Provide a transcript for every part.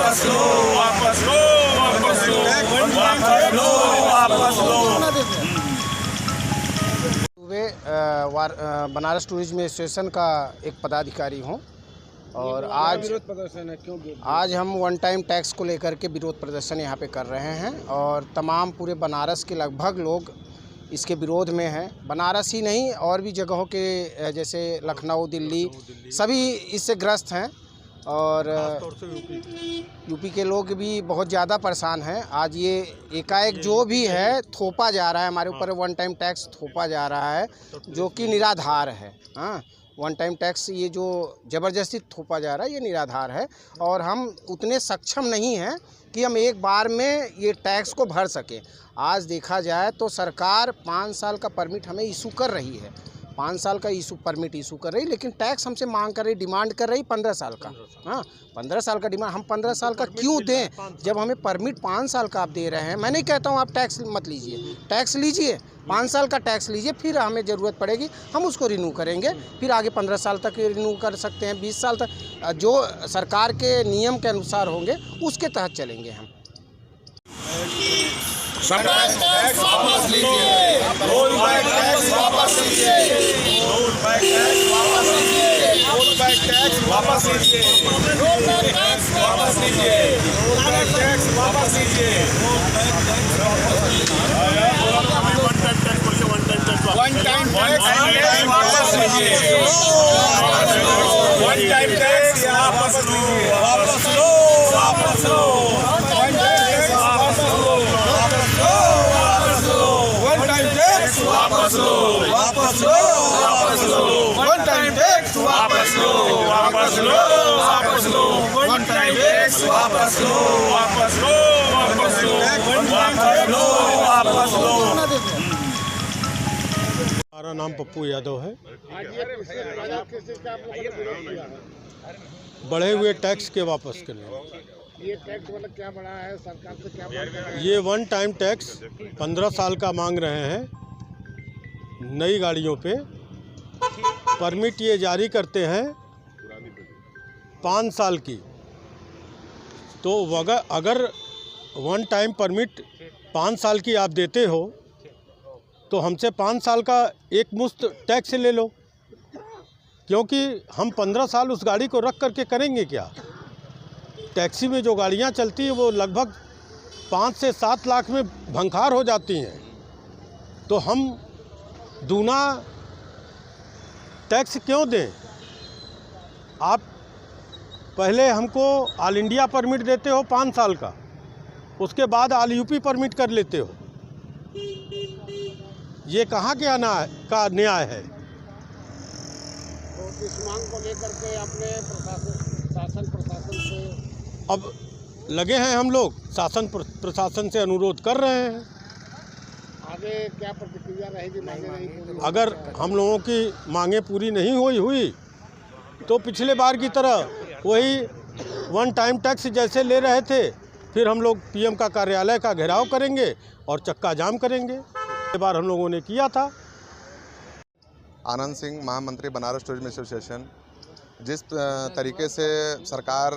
वापस लो, वापस लो, वापस लो, वापस लो, वापस लो। बनारस टूरिज्म एसोसिएशन का एक पदाधिकारी हूँ और आज विरोध प्रदर्शन है, क्यों? आज हम वन टाइम टैक्स को लेकर के विरोध प्रदर्शन यहाँ पे कर रहे हैं और तमाम पूरे बनारस के लगभग लोग इसके विरोध में हैं। बनारस ही नहीं और भी जगहों के जैसे लखनऊ, दिल्ली सभी इससे ग्रस्त हैं और यूपी के लोग भी बहुत ज़्यादा परेशान हैं। आज ये एकाएक जो भी है थोपा जा रहा है, हमारे ऊपर वन टाइम टैक्स थोपा जा रहा है जो कि निराधार है। हाँ, वन टाइम टैक्स ये जो ज़बरदस्ती थोपा जा रहा है ये निराधार है और हम उतने सक्षम नहीं हैं कि हम एक बार में ये टैक्स को भर सकें। आज देखा जाए तो सरकार 5 साल का परमिट हमें इशू कर रही है, 5 साल का परमिट इशू कर रही, लेकिन टैक्स हमसे मांग कर रही, डिमांड कर रही 15 साल का। हाँ, 15 साल का डिमांड, हम 15 साल का क्यों दें जब हमें परमिट 5 साल का आप दे रहे हैं। मैं नहीं कहता हूँ आप टैक्स मत लीजिए, टैक्स लीजिए, 5 साल का टैक्स लीजिए, फिर हमें ज़रूरत पड़ेगी हम उसको रिन्यू करेंगे, फिर आगे 15 साल तक रिन्यू कर सकते हैं, 20 साल तक जो सरकार के नियम के अनुसार होंगे उसके तहत चलेंगे हम। टैक्स वापस लीजिए, रोल बैक टैक्स वापस लीजिए, रोल बैक टैक्स वापस लीजिए, रोल बैक टैक्स वापस लीजिए, रोल बैक टैक्स वापस लीजिए, रोल बैक टैक्स वापस लीजिए, वन टाइम टैक्स वापस लीजिए, वन टाइम टैक्स वापस लीजिए, वापस लो, वापस लो, वापस लो, वापस लो, वापस लो, वन टाइम टैक्स वापस लो, वापस लो, वापस लो, वन टाइम टैक्स वापस लो, वापस लो, वापस लो, वापस लो, वापस लो। हमारा नाम पप्पू यादव है। बढ़े हुए टैक्स के वापस करने। ये टैक्स मतलब क्या बढ़ा है, सरकार से क्या मांग कर रहे हैं? ये वन टाइम टैक्स 15 साल का मांग रहे हैं नई गाड़ियों पे। परमिट ये जारी करते हैं 5 साल की, तो अगर वन टाइम परमिट 5 साल की आप देते हो तो हमसे 5 साल का एक मुश्त टैक्स ले लो, क्योंकि हम 15 साल उस गाड़ी को रख करके करेंगे क्या। टैक्सी में जो गाड़ियां चलती हैं वो लगभग 5 से 7 लाख में भंखार हो जाती हैं, तो हम दूना टैक्स क्यों दें। आप पहले हमको ऑल इंडिया परमिट देते हो 5 साल का, उसके बाद ऑल यूपी परमिट कर लेते हो। ये कहाँ के का न्याय है। तो इस मांग को लेकर के अपने शासन प्रशासन से अब लगे हैं हम लोग, शासन प्रशासन से अनुरोध कर रहे हैं। आगे क्या प्रतिक्रिया रहेगी? मांगे नहीं पूरी अगर हम लोगों की मांगे पूरी नहीं हुई तो पिछले बार की तरह वही वन टाइम टैक्स जैसे ले रहे थे, फिर हम लोग पीएम का कार्यालय का घेराव करेंगे और चक्का जाम करेंगे। ये बार हम लोगों ने किया था। आनंद सिंह, महामंत्री बनारस टूरिज्म एसोसिएशन। जिस तरीके से सरकार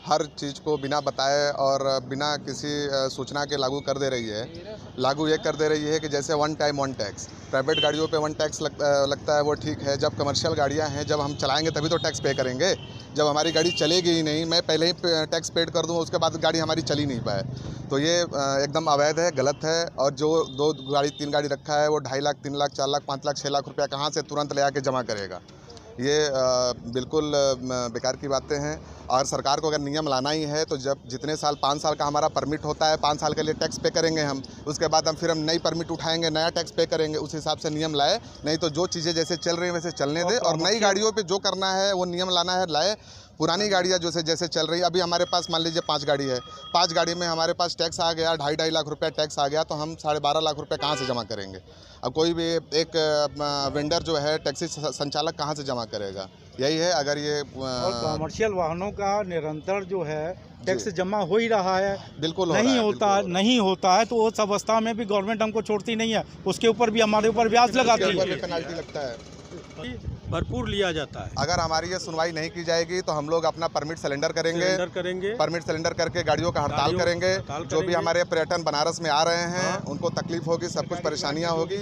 हर चीज़ को बिना बताए और बिना किसी सूचना के लागू कर दे रही है, लागू ये कर दे रही है कि जैसे one time one tax. Private गाड़ियों पे वन टैक्स लगता है, वो ठीक है। जब कमर्शियल गाड़ियां हैं, जब हम चलाएंगे तभी तो टैक्स पे करेंगे। जब हमारी गाड़ी चलेगी ही नहीं, मैं पहले ही टैक्स पेड कर दूँ, उसके बाद गाड़ी हमारी चल ही नहीं पाए, तो ये एकदम अवैध है, गलत है। और जो 2 गाड़ी 3 गाड़ी रखा है वो 2.5 लाख, 3 लाख, 4 लाख, 5 लाख, 6 लाख रुपया कहाँ से तुरंत ले आके जमा करेगा। ये बिल्कुल बेकार की बातें हैं। और सरकार को अगर नियम लाना ही है तो जब जितने साल 5 साल का हमारा परमिट होता है, 5 साल के लिए टैक्स पे करेंगे हम, उसके बाद फिर हम नई परमिट उठाएंगे, नया टैक्स पे करेंगे, उस हिसाब से नियम लाए। नहीं तो जो चीज़ें जैसे चल रही हैं वैसे चलने दे, और नई गाड़ियों पे जो करना है वो नियम लाना है लाए। पुरानी गाड़ियाँ जैसे चल रही है, अभी हमारे पास मान लीजिए 5 गाड़ी है, 5 गाड़ी में हमारे पास टैक्स आ गया 2.5 लाख रुपया टैक्स आ गया, तो हम 12.5 लाख रुपये कहाँ से जमा करेंगे। अब कोई भी एक वेंडर जो है, टैक्सी संचालक कहाँ से जमा करेगा। यही है। अगर ये और कमर्शियल वाहनों का निरंतर जो है टैक्स जमा हो ही रहा है, बिल्कुल नहीं होता है तो उस अवस्था में भी गवर्नमेंट हमको छोड़ती नहीं है, उसके ऊपर भी हमारे ऊपर ब्याज लगाती है, पेनल्टी लगता है। भरपूर लिया जाता है। अगर हमारी ये सुनवाई नहीं की जाएगी तो हम लोग अपना परमिट सिलेंडर करेंगे, परमिट सिलेंडर करके गाड़ियों का हड़ताल करेंगे। जो भी हमारे पर्यटन बनारस में आ रहे हैं उनको तकलीफ होगी, सब कुछ परेशानियां होगी,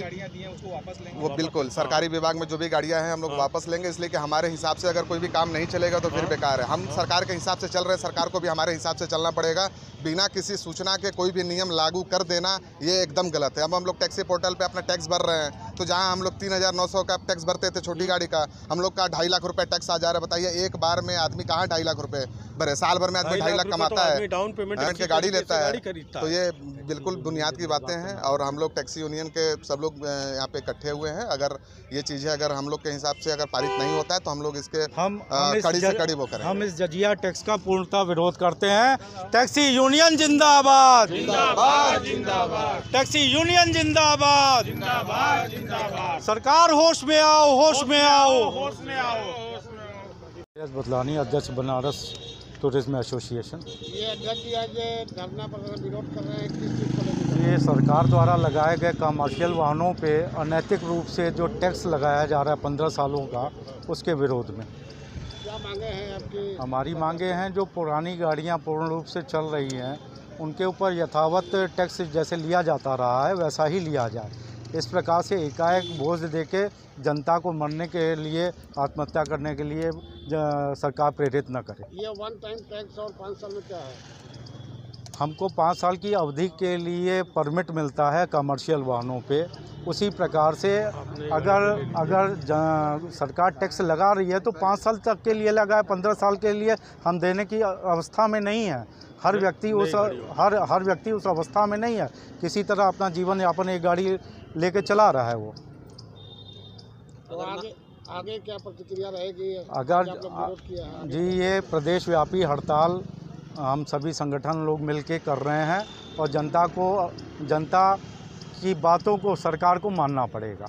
वो बिल्कुल सरकारी विभाग में जो भी गाड़ियां हैं हम लोग वापस लेंगे। इसलिए कि हमारे हिसाब से अगर कोई भी काम नहीं चलेगा तो फिर बेकार है। हम सरकार के हिसाब से चल रहे हैं, सरकार को भी हमारे हिसाब से चलना पड़ेगा। बिना किसी सूचना के कोई भी नियम लागू कर देना ये एकदम गलत है। अब हम लोग टैक्सी पोर्टल पे अपना टैक्स भर रहे हैं, तो जहां हम लोग 3,900 का टैक्स भरते थे छोटी गाड़ी का, हम लोग का 2.5 लाख रुपए टैक्स आ जा रहा है। बताइए एक बार में आदमी कहाँ 2.5 लाख रुपए भरे? साल भर में आदमी 2.5 लाख कमाता है, डाउन पेमेंट के गाड़ी लेता है। तो ये बिल्कुल बुनियाद की बातें हैं और हम लोग टैक्सी यूनियन के सब लोग यहाँ पे इकट्ठे हुए हैं। अगर ये चीज़ें अगर हम लोग के हिसाब से अगर पारित नहीं होता है तो हम लोग इसके कड़ी से कड़ी वो करें। हम इस जजिया टैक्स का पूर्णतः विरोध करते हैं। टैक्सी यूनियन जिंदाबाद, जिंदाबाद, जिंदाबाद। टैक्सी यूनियन जिंदाबाद, जिंदाबाद, जिंदाबाद। सरकार होश में आओ, होश में आओ, होश में आओ। बदलानी, अध्यक्ष बनारस टूरिज्म एसोसिएशन। ये अध्यक्ष जी आज धरना प्रदर्शन विरोध कर रहे हैं, किस चीज़ को लेकर? ये सरकार द्वारा लगाए गए कमर्शियल वाहनों पे अनैतिक रूप से जो टैक्स लगाया जा रहा है 15 सालों का, उसके विरोध में। क्या मांगे हैं आपकी? हमारी मांगे हैं जो पुरानी गाड़ियां पूर्ण रूप से चल रही हैं उनके ऊपर यथावत टैक्स जैसे लिया जाता रहा है वैसा ही लिया जाए। इस प्रकार से एकाएक बोझ देके जनता को मरने के लिए, आत्महत्या करने के लिए सरकार प्रेरित न करे। ये वन टाइम टैक्स और 5 साल में क्या है? हमको 5 साल की अवधि के लिए परमिट मिलता है कमर्शियल वाहनों पे। उसी प्रकार से अगर सरकार टैक्स लगा रही है तो 5 साल तक के लिए लगाए, 15 साल के लिए हम देने की अवस्था में नहीं है। हर व्यक्ति उस अवस्था में नहीं है। किसी तरह अपना जीवन यापन एक गाड़ी लेके चला रहा है वो। तो आगे क्या प्रतिक्रिया रहेगी अगर आप लोग विरोध किया है? जी, ये प्रदेश व्यापी हड़ताल हम सभी संगठन लोग मिलके कर रहे हैं और जनता की बातों को सरकार को मानना पड़ेगा।